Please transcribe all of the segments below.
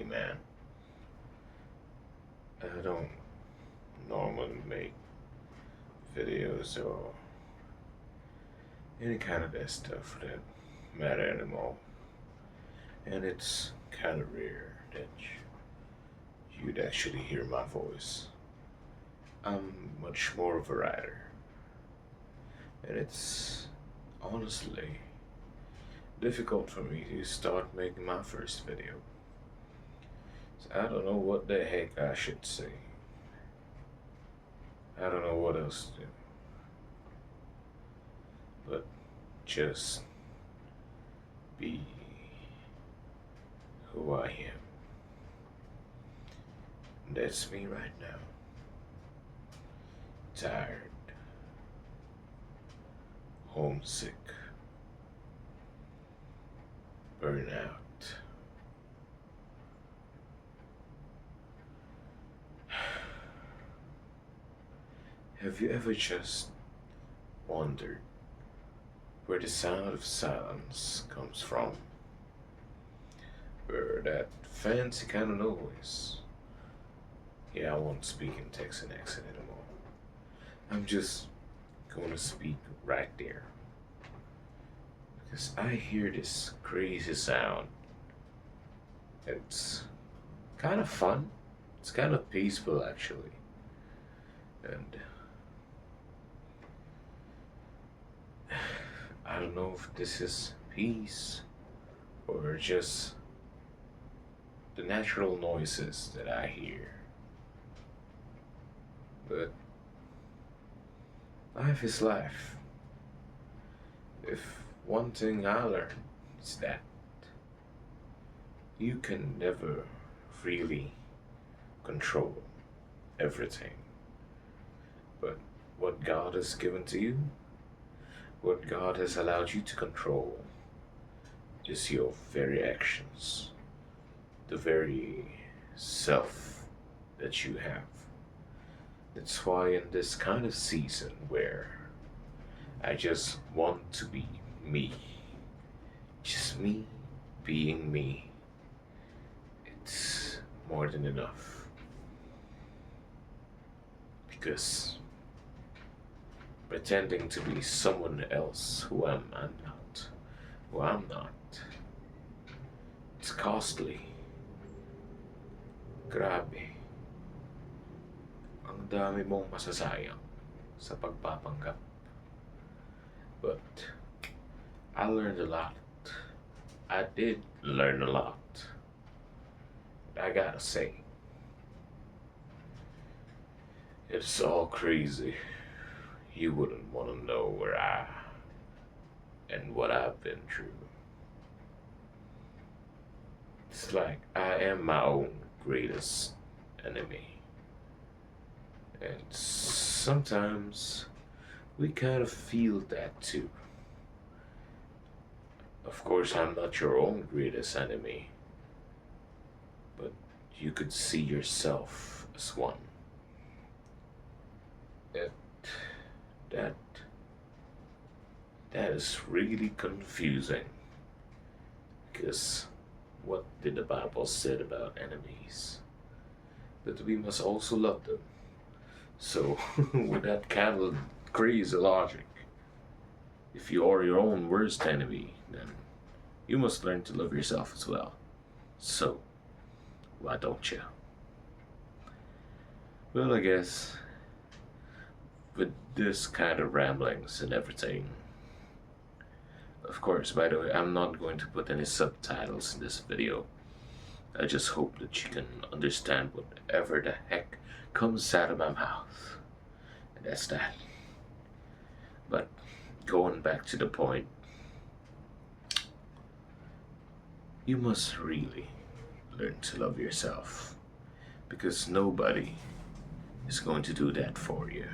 man. I don't normally make videos or any kind of that stuff for that matter anymore. And it's kind of rare that you'd actually hear my voice. I'm much more of a writer, and it's honestly difficult for me to start making my first video. So I don't know what the heck I should say. I don't know what else to do. But just be who I am. That's me right now. Tired, homesick, burnout. Have you ever just wondered where the sound of silence comes from? Where that fancy kind of noise? Yeah, I won't speak in Texan accent anymore. I'm just going to speak right there. Because I hear this crazy sound. It's kind of fun. It's kind of peaceful, actually. And I don't know if this is peace or just the natural noises that I hear. But life is life. If one thing I learned is that you can never really control everything. But what God has given to you, what God has allowed you to control, is your very actions, the very self that you have. That's why in this kind of season where I just want to be me, just me being me, it's more than enough. Because pretending to be someone else I'm not, who I'm not, it's costly. Grabe. Ang dami mong masasayang sa pagpapanggap. But I learned a lot. I did learn a lot. I gotta say, it's all crazy. You wouldn't want to know where I and what I've been through. It's like I am my own greatest enemy. And sometimes we kind of feel that too. Of course, I'm not your own greatest enemy, but you could see yourself as one. And that that is really confusing, because what did the Bible said about enemies? That we must also love them. So with that kind of crazy logic, if you are your own worst enemy, then you must learn to love yourself as well. So why don't you? Well, I guess with this kind of ramblings and everything, of course, by the way, I'm not going to put any subtitles in this video. I just hope that you can understand whatever the heck comes out of my mouth. And that's that. But going back to the point, you must really learn to love yourself, because nobody is going to do that for you.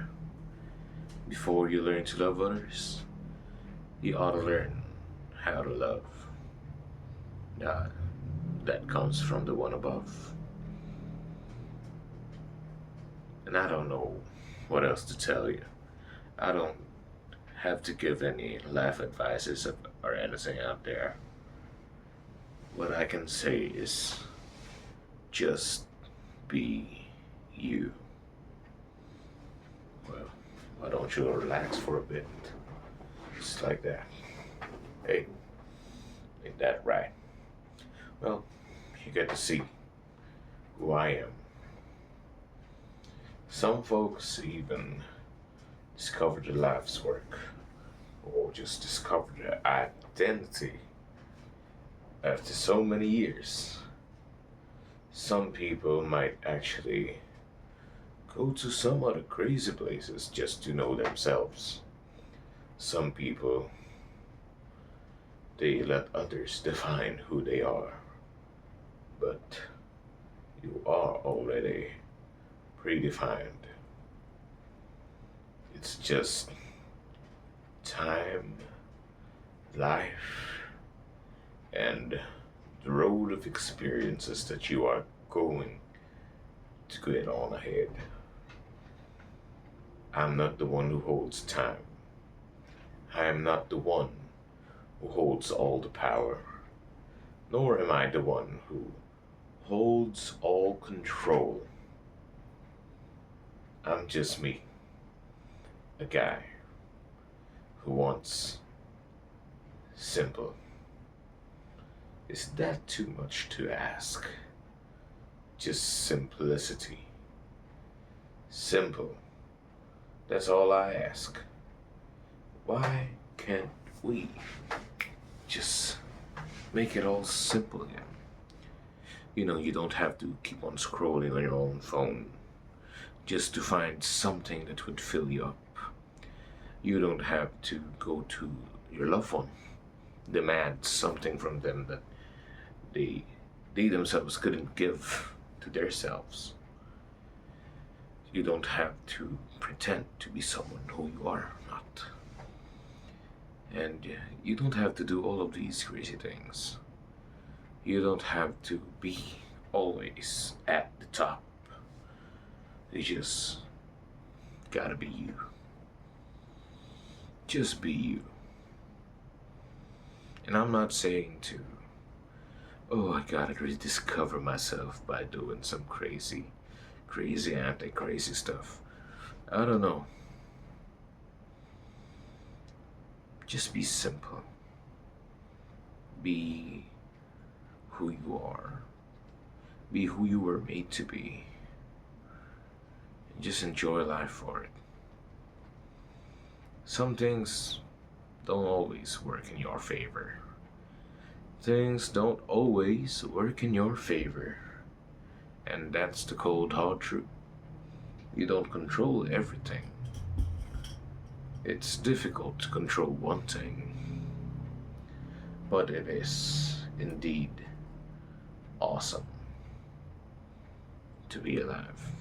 Before you learn to love others, you ought to learn how to love. That comes from the one above. And I don't know what else to tell you. I don't have to give any life advices or anything out there. What I can say is Just be you. Well, why don't you relax for a bit? Just like that. Hey, ain't that right? Well, you get to see who I am. Some folks even discover their life's work or just discover their identity after so many years. Some people might actually go to some other crazy places just to know themselves. Some people, they let others define who they are. But you are already predefined. It's just time, life, and the road of experiences that you are going to get on ahead. I'm not the one who holds time. I am not the one who holds all the power, nor am I the one who holds all control. I'm just me, a guy who wants simple. Is that too much to ask? Just simplicity. Simple. That's all I ask. Why can't we just make it all simple again? You don't have to keep on scrolling on your own phone just to find something that would fill you up. You don't have to go to your loved one, demand something from them that they themselves couldn't give to themselves. You don't have to pretend to be someone who you are not. And you don't have to do all of these crazy things. You don't have to be always at the top. You just gotta be you. Just be you. And I'm not saying to, oh, I gotta rediscover myself by doing some crazy anti-crazy stuff. I don't know. Just be simple. Be who you are. Be who you were made to be. And just enjoy life for it. Some things don't always work in your favor. Things don't always work in your favor. And that's the cold hard truth. You don't control everything. It's difficult to control one thing, but it is indeed awesome to be alive.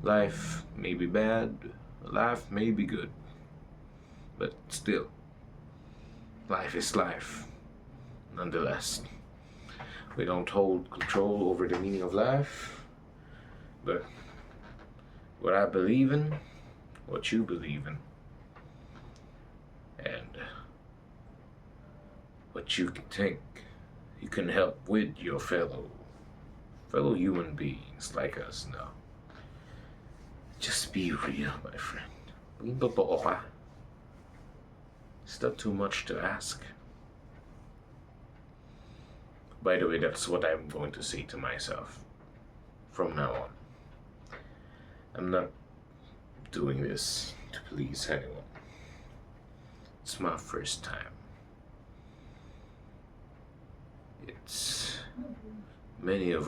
Life may be bad, life may be good, but still, life is life, nonetheless. We don't hold control over the meaning of life, but what I believe in, what you believe in, and what you can think, you can help with your fellow human beings like us now. Just be real, my friend. Maging totoo ka. Is that too much to ask? By the way, that's what I'm going to say to myself from now on. I'm not doing this to please anyone. It's my first time. It's many of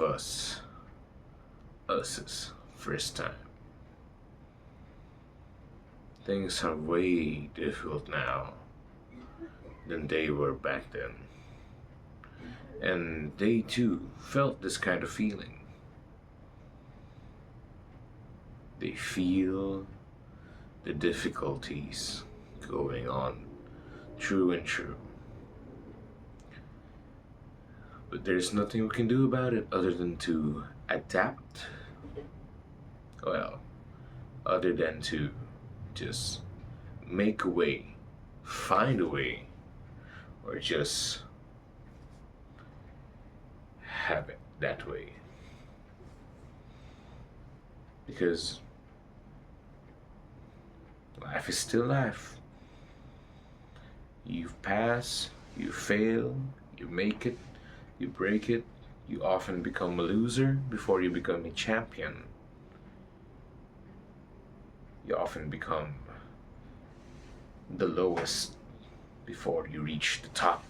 us's first time. Things are way difficult now than they were back then. And they too felt this kind of feeling. They feel the difficulties going on true and true. But there's nothing we can do about it other than to adapt. Well, other than to just make a way, find a way, or just have it that way. Because life is still life. You pass, you fail, you make it, you break it, you often become a loser before you become a champion. You often become the lowest before you reach the top.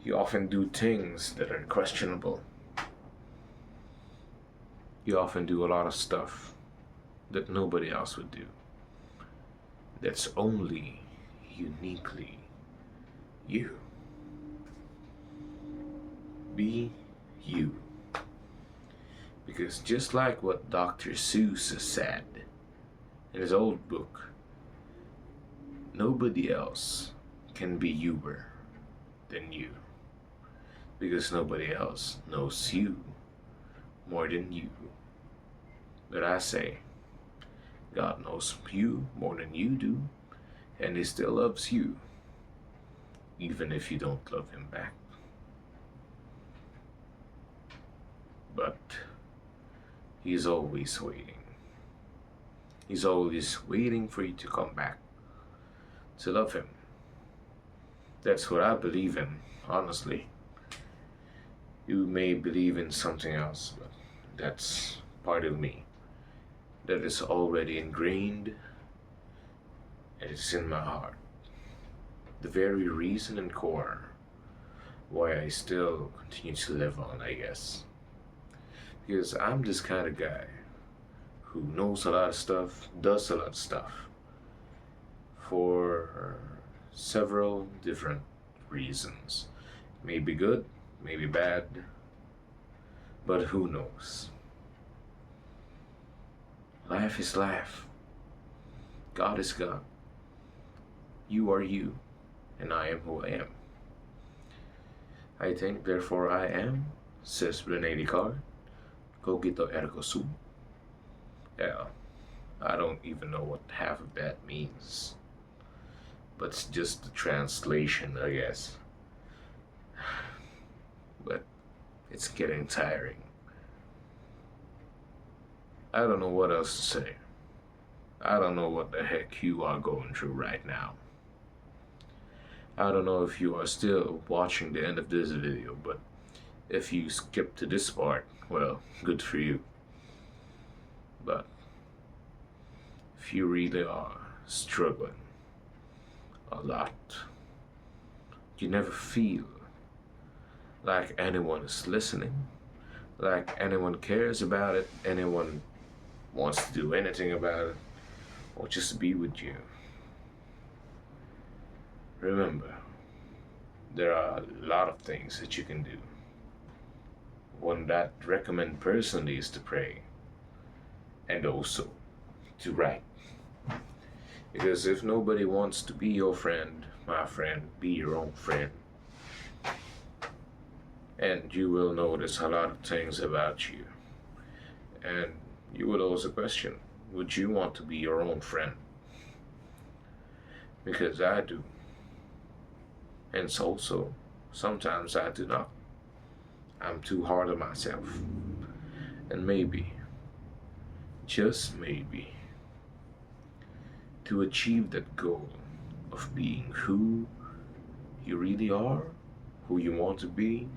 You often do things that are questionable. You often do a lot of stuff that nobody else would do. That's only uniquely you. Be you. Because just like what Dr. Seuss has said in his old book, nobody else can be youer than you. Because nobody else knows you more than you. But I say, God knows you more than you do, and He still loves you, even if you don't love Him back. But He's always waiting. He's always waiting for you to come back to love Him. That's what I believe in, honestly. You may believe in something else, but that's part of me that is already ingrained and it's in my heart. The very reason and core why I still continue to live on, I guess. Because I'm this kind of guy who knows a lot of stuff, does a lot of stuff for several different reasons. Maybe good, maybe bad, but who knows? Life is life. God is God. You are you, and I am who I am. I think, therefore I am, says René Descartes. Cogito ergo sum. Yeah, I don't even know what half of that means. But it's just the translation, I guess. But it's getting tiring. I don't know what else to say. I don't know what the heck you are going through right now. I don't know if you are still watching the end of this video, but if you skip to this part, well, good for you. But if you really are struggling a lot, you never feel like anyone is listening, like anyone cares about it, anyone wants to do anything about it, or just be with you. Remember, there are a lot of things that you can do. One that I recommend personally is to pray, and also to write. Because if nobody wants to be your friend, my friend, be your own friend. And you will notice a lot of things about you. And you will also question, would you want to be your own friend? Because I do. And also, sometimes I do not. I'm too hard on myself. And maybe, just maybe, to achieve that goal of being who you really are, who you want to be,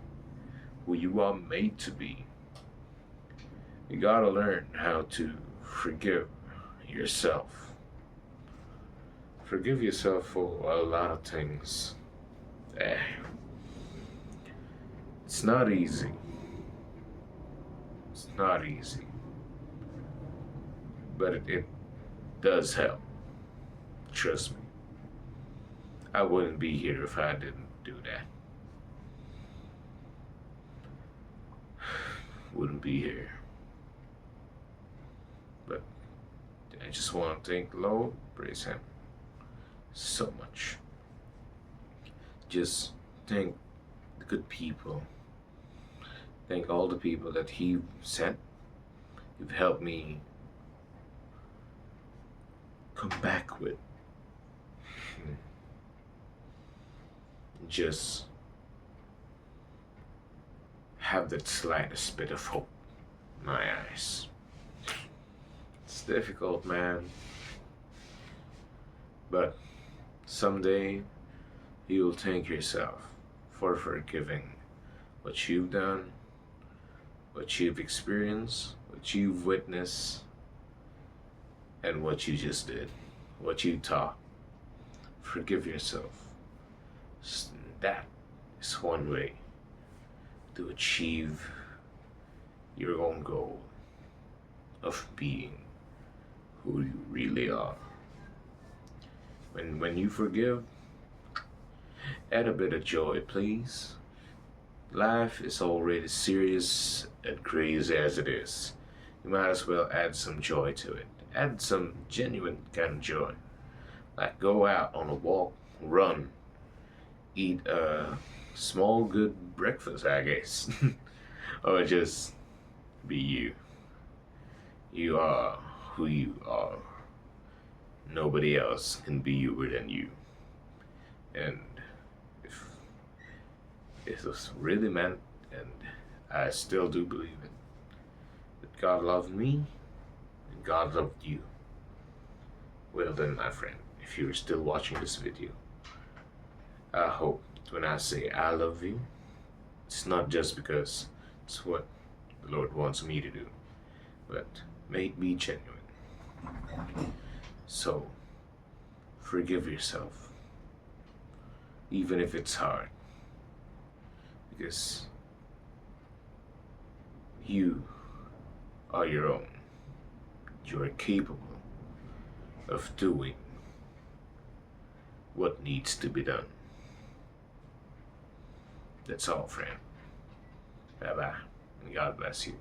who you are made to be, you gotta learn how to forgive yourself. Forgive yourself for a lot of things. It's not easy. It's not easy. But it does help. Trust me. I wouldn't be here if I didn't do that. Wouldn't be here. But I just want to thank the Lord, praise Him so much. Just thank the good people. Thank all the people that He sent. You've helped me come back with. Just have that slightest bit of hope my eyes. It's difficult, man. But someday you'll thank yourself for forgiving what you've done, what you've experienced, what you've witnessed, and what you just did, what you taught. Forgive yourself. That is one way to achieve your own goal of being who you really are. When you forgive, add a bit of joy, please. Life is already serious and crazy as it is. You might as well add some joy to it. Add some genuine kind of joy. Like go out on a walk, run, eat a small good breakfast, I guess. Or just be you. You are who you are. Nobody else can be youer than you. And if it was really meant, and I still do believe it, that God loved me and God loved you. Well then, my friend, if you're still watching this video, I hope when I say I love you, it's not just because it's what the Lord wants me to do, but may it be genuine. So, forgive yourself, even if it's hard, because you are your own. You are capable of doing what needs to be done. That's all, friend. Bye-bye, and God bless you.